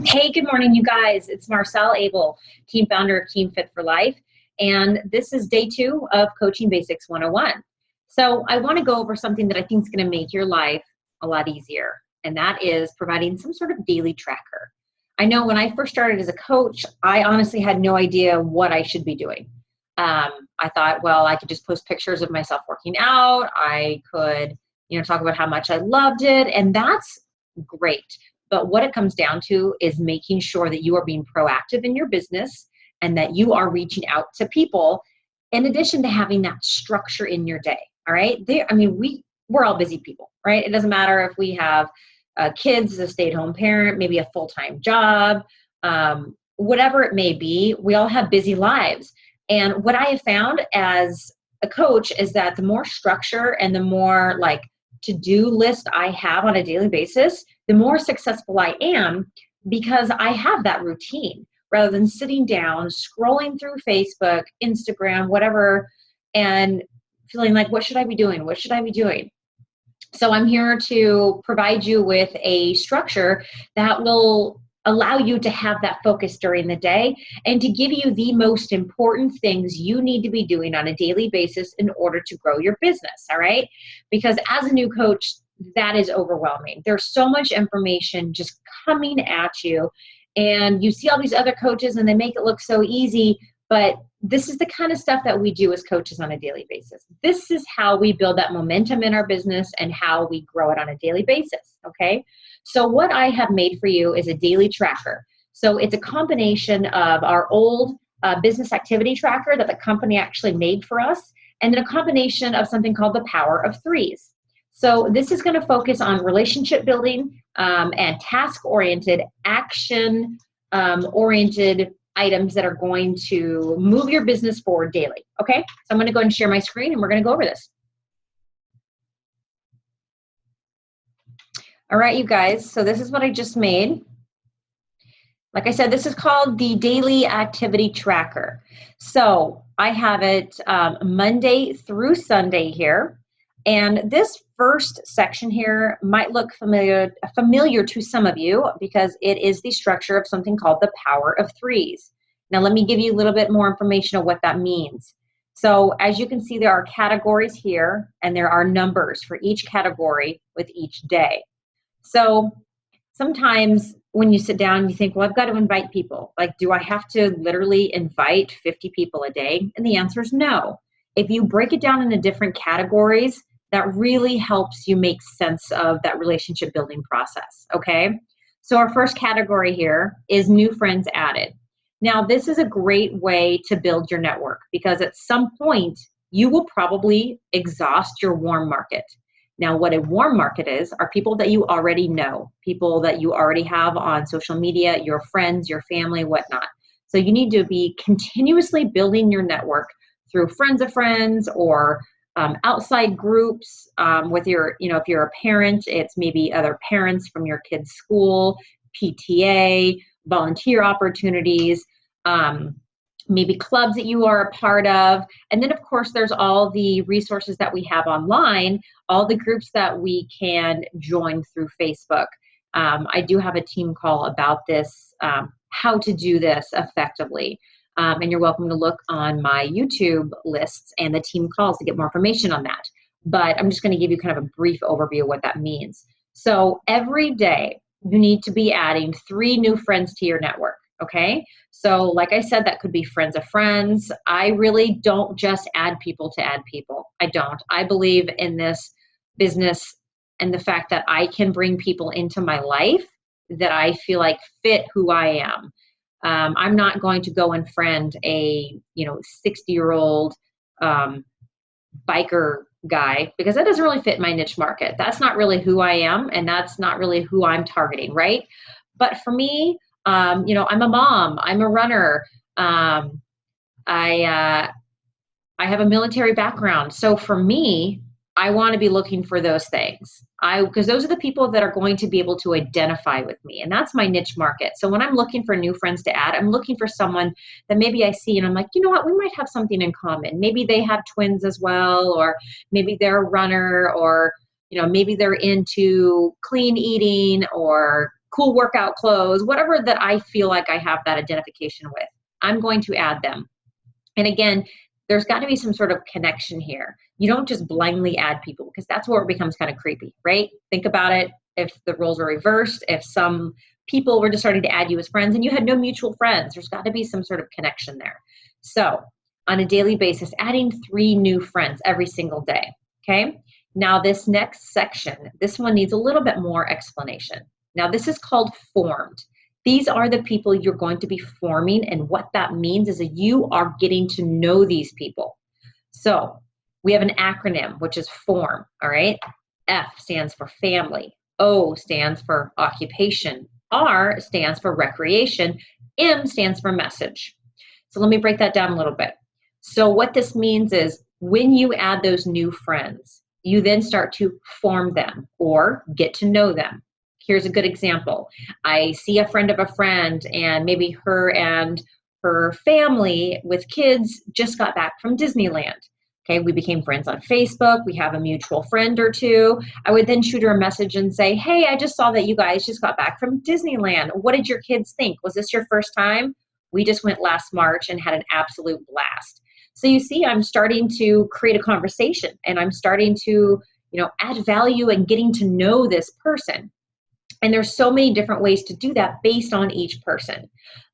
Hey, good morning, you guys. It's Marcelle Abel, team founder of Team Fit for Life. And this is day 2 of Coaching Basics 101. So I want to go over something that I think is going to make your life a lot easier. And that is providing some sort of daily tracker. I know when I first started as a coach, I honestly had no idea what I should be doing. I thought, well, I could just post pictures of myself working out. I could, talk about how much I loved it. And that's great. But what it comes down to is making sure that you are being proactive in your business and that you are reaching out to people in addition to having that structure in your day. All right. We're all busy people, right? It doesn't matter if we have kids as a stay-at-home parent, maybe a full-time job, whatever it may be. We all have busy lives. And what I have found as a coach is that the more structure and the more to-do list I have on a daily basis, the more successful I am because I have that routine rather than sitting down, scrolling through Facebook, Instagram, whatever, and feeling like, what should I be doing? What should I be doing? So I'm here to provide you with a structure that will allow you to have that focus during the day and to give you the most important things you need to be doing on a daily basis in order to grow your business, all right? Because as a new coach, that is overwhelming. There's so much information just coming at you, and you see all these other coaches and they make it look so easy, but this is the kind of stuff that we do as coaches on a daily basis. This is how we build that momentum in our business and how we grow it on a daily basis, okay? So what I have made for you is a daily tracker. So it's a combination of our old business activity tracker that the company actually made for us, and then a combination of something called the Power of Threes. So this is going to focus on relationship building and task-oriented, action-oriented items that are going to move your business forward daily. Okay, so I'm going to go ahead and share my screen and we're going to go over this. All right, you guys, so this is what I just made. Like I said, this is called the Daily Activity Tracker. So I have it Monday through Sunday here. And this first section here might look familiar to some of you because it is the structure of something called the Power of Threes. Now, let me give you a little bit more information on what that means. So as you can see, there are categories here, and there are numbers for each category with each day. So sometimes when you sit down and you think, well, I've got to invite people. Like, do I have to literally invite 50 people a day? And the answer is no. If you break it down into different categories, that really helps you make sense of that relationship building process, okay? So our first category here is new friends added. Now, this is a great way to build your network because at some point, you will probably exhaust your warm market. Now, what a warm market is are people that you already know, people that you already have on social media, your friends, your family, whatnot. So you need to be continuously building your network through friends of friends or outside groups with your, if you're a parent, it's maybe other parents from your kid's school, PTA, volunteer opportunities, maybe clubs that you are a part of. And then, of course, there's all the resources that we have online, all the groups that we can join through Facebook. I do have a team call about this, how to do this effectively. And you're welcome to look on my YouTube lists and the team calls to get more information on that. But I'm just going to give you kind of a brief overview of what that means. So every day, you need to be adding 3 new friends to your network, okay? So like I said, that could be friends of friends. I really don't just add people to add people. I don't. I believe in this business and the fact that I can bring people into my life that I feel like fit who I am. I'm not going to go and friend a 60-year-old biker guy because that doesn't really fit my niche market. That's not really who I am, and that's not really who I'm targeting, right? But for me, I'm a mom. I'm a runner. I have a military background. So for me, I want to be looking for those things. Because those are the people that are going to be able to identify with me. And that's my niche market. So when I'm looking for new friends to add, I'm looking for someone that maybe I see and I'm like, you know what, we might have something in common. Maybe they have twins as well, or maybe they're a runner, or maybe they're into clean eating or cool workout clothes, whatever that I feel like I have that identification with, I'm going to add them. And again, there's got to be some sort of connection here. You don't just blindly add people, because that's where it becomes kind of creepy, right? Think about it. If the roles were reversed, if some people were just starting to add you as friends and you had no mutual friends, there's got to be some sort of connection there. So on a daily basis, adding 3 new friends every single day, okay? Now this next section, this one needs a little bit more explanation. Now this is called formed. These are the people you're going to be forming, and what that means is that you are getting to know these people. So we have an acronym, which is FORM, all right? F stands for family, O stands for occupation, R stands for recreation, M stands for message. So let me break that down a little bit. So what this means is when you add those new friends, you then start to form them or get to know them. Here's a good example. I see a friend of a friend, and maybe her and her family with kids just got back from Disneyland. Okay, we became friends on Facebook. We have a mutual friend or two. I would then shoot her a message and say, hey, I just saw that you guys just got back from Disneyland. What did your kids think? Was this your first time? We just went last March and had an absolute blast. So you see, I'm starting to create a conversation, and I'm starting to, add value and getting to know this person. And there's so many different ways to do that based on each person.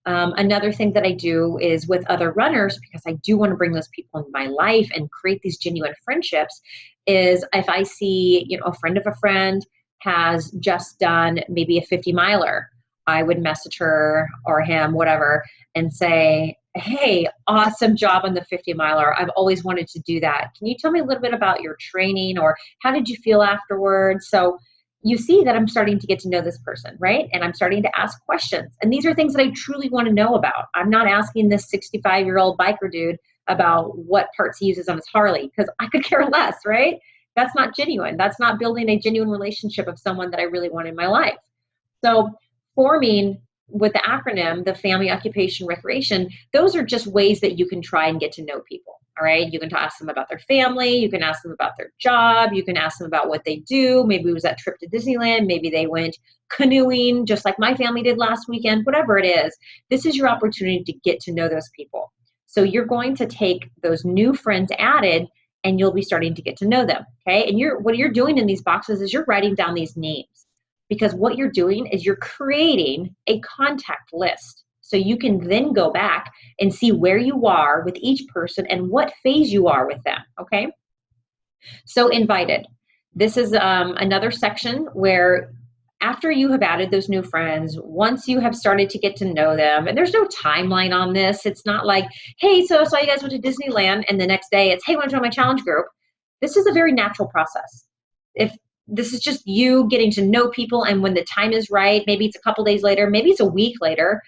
Another thing that I do is with other runners, because I do want to bring those people into my life and create these genuine friendships, is if I see, a friend of a friend has just done maybe a 50 miler, I would message her or him, whatever, and say, hey, awesome job on the 50 miler. I've always wanted to do that. Can you tell me a little bit about your training, or how did you feel afterwards? So you see that I'm starting to get to know this person, right? And I'm starting to ask questions. And these are things that I truly want to know about. I'm not asking this 65-year-old biker dude about what parts he uses on his Harley, because I could care less, right? That's not genuine. That's not building a genuine relationship of someone that I really want in my life. So forming with the acronym, the family, occupation, recreation, those are just ways that you can try and get to know people. All right. You can ask them about their family. You can ask them about their job. You can ask them about what they do. Maybe it was that trip to Disneyland. Maybe they went canoeing, just like my family did last weekend, whatever it is. This is your opportunity to get to know those people. So you're going to take those new friends added, and you'll be starting to get to know them. Okay. And what you're doing in these boxes is you're writing down these names, because what you're doing is you're creating a contact list. So you can then go back and see where you are with each person and what phase you are with them, okay? So invited. This is another section where after you have added those new friends, once you have started to get to know them, and there's no timeline on this. It's not like, hey, so I saw you guys went to Disneyland, and the next day it's, hey, want to join my challenge group? This is a very natural process. If this is just you getting to know people, and when the time is right, maybe it's a couple days later, maybe it's a week later,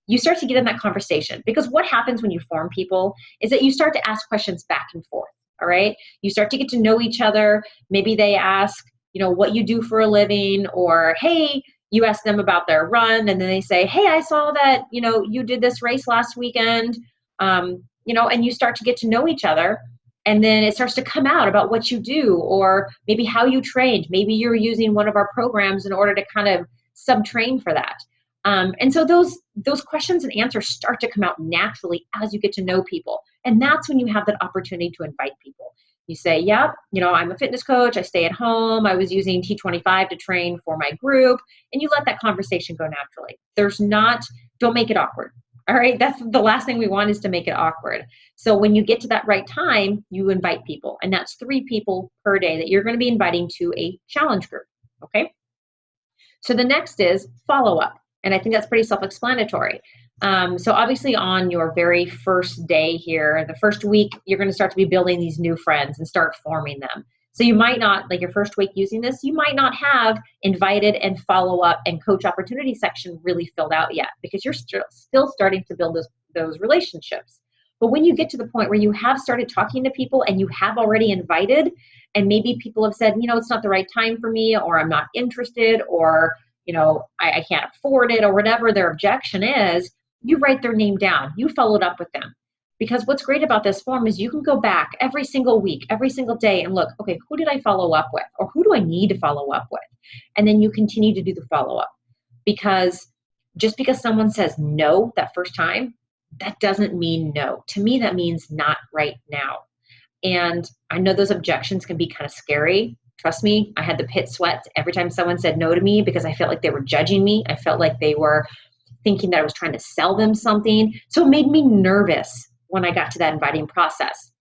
you start to get in that conversation. Because what happens when you form people is that you start to ask questions back and forth, all right? You start to get to know each other. Maybe they ask, what you do for a living, or, hey, you ask them about their run, and then they say, hey, I saw that, you did this race last weekend, and you start to get to know each other. And then it starts to come out about what you do, or maybe how you trained. Maybe you're using one of our programs in order to kind of sub-train for that. And so those questions and answers start to come out naturally as you get to know people. And that's when you have that opportunity to invite people. You say, yep, I'm a fitness coach. I stay at home. I was using T25 to train for my group. And you let that conversation go naturally. Don't make it awkward. All right. That's the last thing we want, is to make it awkward. So when you get to that right time, you invite people. And that's 3 people per day that you're going to be inviting to a challenge group. Okay. So the next is follow-up. And I think that's pretty self-explanatory. So obviously on your very first day here, the first week, you're going to start to be building these new friends and start forming them. So you might not, like your first week using this, you might not have invited and follow-up and coach opportunity section really filled out yet, because you're still starting to build those relationships. But when you get to the point where you have started talking to people and you have already invited, and maybe people have said, it's not the right time for me, or I'm not interested, or I can't afford it, or whatever their objection is, you write their name down. You followed up with them. Because what's great about this form is you can go back every single week, every single day, and look, okay, who did I follow up with? Or who do I need to follow up with? And then you continue to do the follow-up. because just because someone says no that first time, that doesn't mean no. To me, that means not right now. And I know those objections can be kind of scary. Trust me, I had the pit sweats every time someone said no to me because I felt like they were judging me. I felt like they were thinking that I was trying to sell them something. So it made me nervous when I got to that inviting process.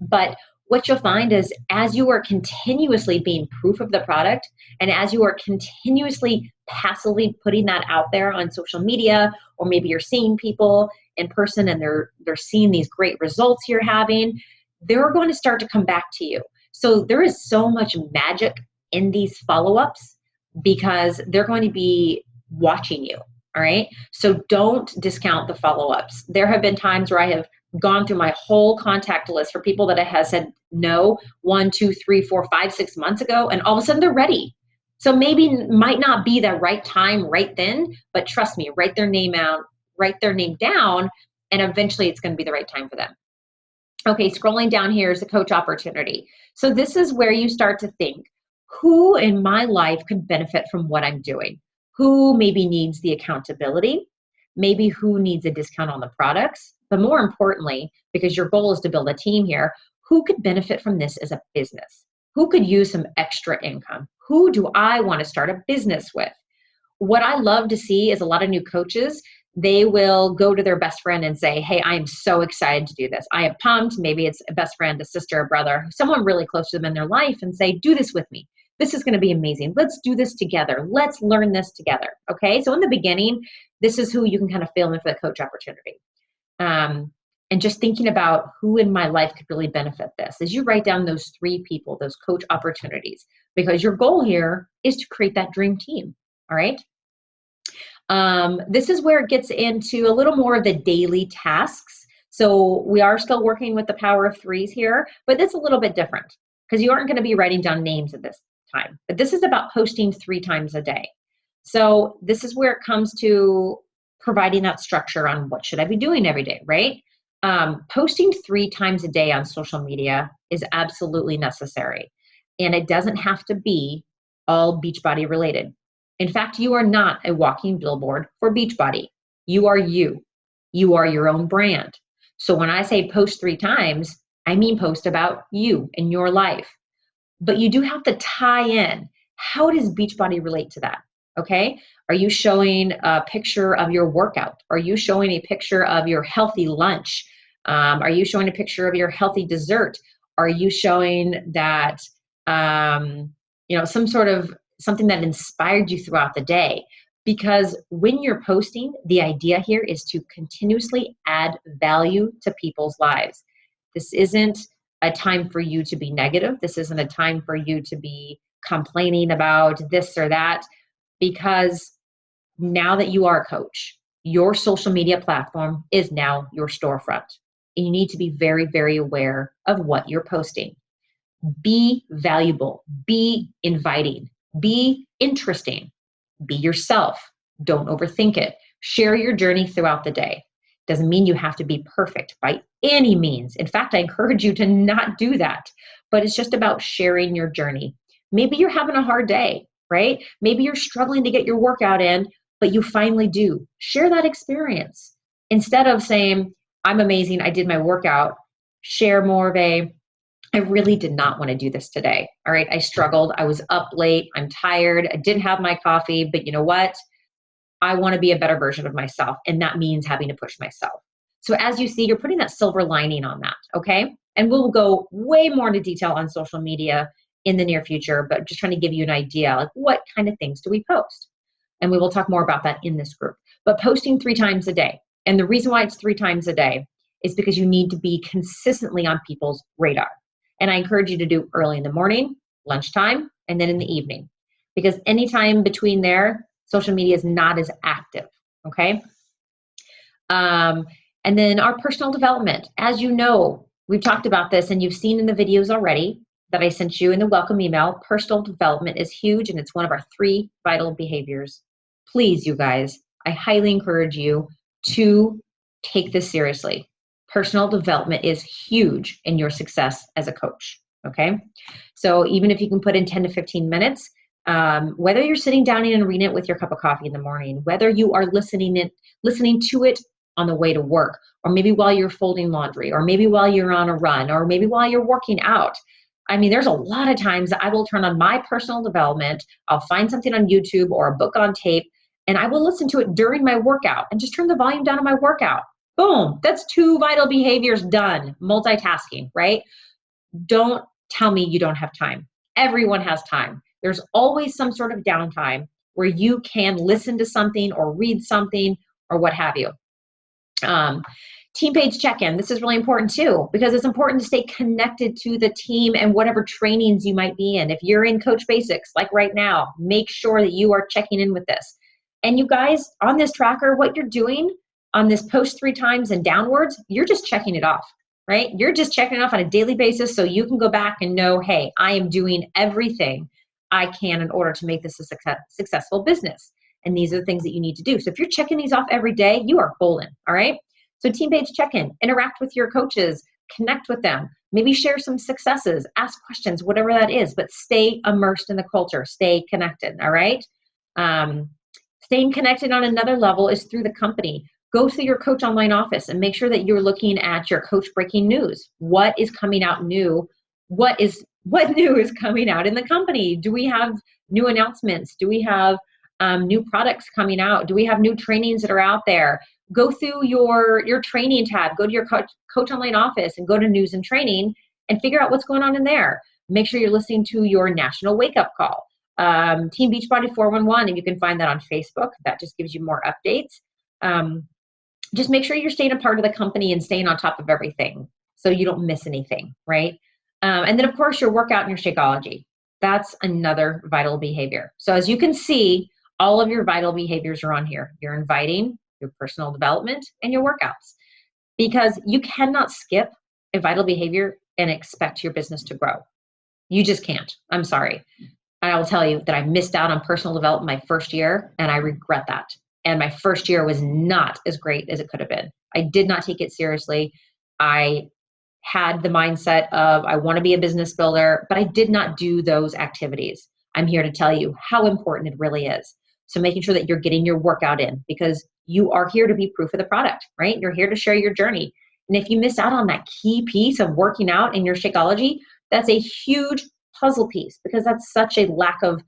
But what you'll find is as you are continuously being proof of the product, and as you are continuously passively putting that out there on social media, or maybe you're seeing people in person and they're seeing these great results you're having, they're going to start to come back to you. So there is so much magic in these follow-ups because they're going to be watching you. All right. So don't discount the follow-ups. There have been times where I have gone through my whole contact list for people that I have said no 1, 2, 3, 4, 5, 6 months ago, and all of a sudden they're ready. So maybe might not be the right time right then, but trust me, write their name down, and eventually it's going to be the right time for them. Okay, scrolling down here is the coach opportunity. So this is where you start to think, who in my life could benefit from what I'm doing? Who maybe needs the accountability? Maybe who needs a discount on the products? But more importantly, because your goal is to build a team here, who could benefit from this as a business? Who could use some extra income? Who do I want to start a business with? What I love to see is a lot of new coaches, they will go to their best friend and say, hey, I am so excited to do this. I am pumped. Maybe it's a best friend, a sister, a brother, someone really close to them in their life, and say, do this with me. This is going to be amazing. Let's do this together. Let's learn this together. Okay. So in the beginning, this is who you can kind of fill in for the coach opportunity. And just thinking about who in my life could really benefit this as you write down those 3 people, those coach opportunities, because your goal here is to create that dream team. All right. This is where it gets into a little more of the daily tasks. So we are still working with the power of 3s here, but it's a little bit different because you aren't going to be writing down names at this time, but this is about posting 3 times a day. So this is where it comes to providing that structure on what should I be doing every day, right? Posting 3 times a day on social media is absolutely necessary. And it doesn't have to be all Beachbody related. In fact, you are not a walking billboard for Beachbody. You are you. You are your own brand. So when I say post 3 times, I mean post about you and your life. But you do have to tie in. How does Beachbody relate to that? Okay. Are you showing a picture of your workout? Are you showing a picture of your healthy lunch? Are you showing a picture of your healthy dessert? Are you showing that, some sort of something that inspired you throughout the day? Because when you're posting, the idea here is to continuously add value to people's lives. This isn't a time for you to be negative. This isn't a time for you to be complaining about this or that, because now that you are a coach, your social media platform is now your storefront. And you need to be very, very aware of what you're posting. Be valuable, be inviting, be interesting, be yourself. Don't overthink it. Share your journey throughout the day. Doesn't mean you have to be perfect by any means. In fact, I encourage you to not do that, but it's just about sharing your journey. Maybe you're having a hard day, right? Maybe you're struggling to get your workout in, but you finally do. Share that experience. Instead of saying, I'm amazing, I did my workout, share more of a, I really did not want to do this today. All right, I struggled. I was up late. I'm tired. I didn't have my coffee, but you know what? I want to be a better version of myself. And that means having to push myself. So as you see, you're putting that silver lining on that, okay? And we'll go way more into detail on social media in the near future, but just trying to give you an idea, like what kind of things do we post? And we will talk more about that in this group. But posting 3 times a day. And the reason why it's 3 times a day is because you need to be consistently on people's radar. And I encourage you to do early in the morning, lunchtime, and then in the evening. Because anytime between there, social media is not as active, okay? And then our personal development. As you know, we've talked about this and you've seen in the videos already that I sent you in the welcome email. Personal development is huge and it's one of our 3 vital behaviors. Please, you guys, I highly encourage you to take this seriously. Personal development is huge in your success as a coach, okay? So even if you can put in 10 to 15 minutes, Whether you're sitting down and reading it with your cup of coffee in the morning, whether you are listening to it on the way to work, or maybe while you're folding laundry, or maybe while you're on a run, or maybe while you're working out. I mean, there's a lot of times that I will turn on my personal development. I'll find something on YouTube or a book on tape, and I will listen to it during my workout and just turn the volume down on my workout. Boom, that's 2 vital behaviors done. Multitasking, right? Don't tell me you don't have time. Everyone has time. There's always some sort of downtime where you can listen to something or read something or what have you. Team page check-in. This is really important too, because it's important to stay connected to the team and whatever trainings you might be in. If you're in Coach Basics, like right now, make sure that you are checking in with this. And you guys, on this tracker, what you're doing on this post 3 times and downwards, you're just checking it off, right? You're just checking it off on a daily basis so you can go back and know, hey, I am doing everything I can in order to make this a successful business. And these are the things that you need to do. So if you're checking these off every day, you are golden, all right? So team page check-in, interact with your coaches, connect with them, maybe share some successes, ask questions, whatever that is, but stay immersed in the culture, stay connected, all right? Staying connected on another level is through the company. Go to your coach online office and make sure that you're looking at your coach breaking news. What is coming out new? What new is coming out in the company? Do we have new announcements? Do we have new products coming out? Do we have new trainings that are out there? Go through your training tab, go to your coach online office and go to news and training and figure out what's going on in there. Make sure you're listening to your national wake up call. Team Beachbody 411, and you can find that on Facebook. That just gives you more updates. Just make sure you're staying a part of the company and staying on top of everything so you don't miss anything, right? And then of course your workout and your Shakeology. That's another vital behavior. So as you can see, all of your vital behaviors are on here. You're inviting, your personal development, and your workouts. Because you cannot skip a vital behavior and expect your business to grow. You just can't. I'm sorry. I will tell you that I missed out on personal development my first year, and I regret that. And my first year was not as great as it could have been. I did not take it seriously. I had the mindset of I want to be a business builder, but I did not do those activities. I'm here to tell you how important it really is. So making sure that you're getting your workout in, because you are here to be proof of the product, right? You're here to share your journey. And if you miss out on that key piece of working out in your Shakeology, that's a huge puzzle piece, because that's such a lack of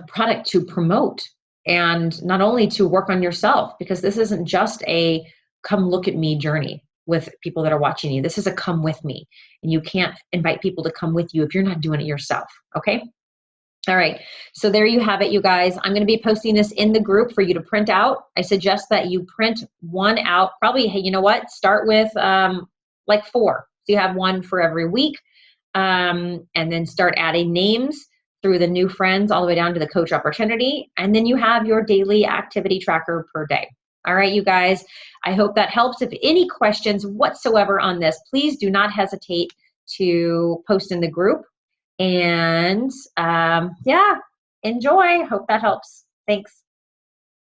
product to promote, and not only to work on yourself, because this isn't just a come look at me journey with people that are watching you. This is a come with me, and you can't invite people to come with you if you're not doing it yourself. Okay. All right. So there you have it, you guys. I'm going to be posting this in the group for you to print out. I suggest that you print one out. Probably, hey, you know what? Start with like 4. So you have one for every week. And then start adding names through the new friends all the way down to the coach opportunity. And then you have your daily activity tracker per day. All right, you guys, I hope that helps. If any questions whatsoever on this, please do not hesitate to post in the group. And yeah, enjoy. Hope that helps. Thanks.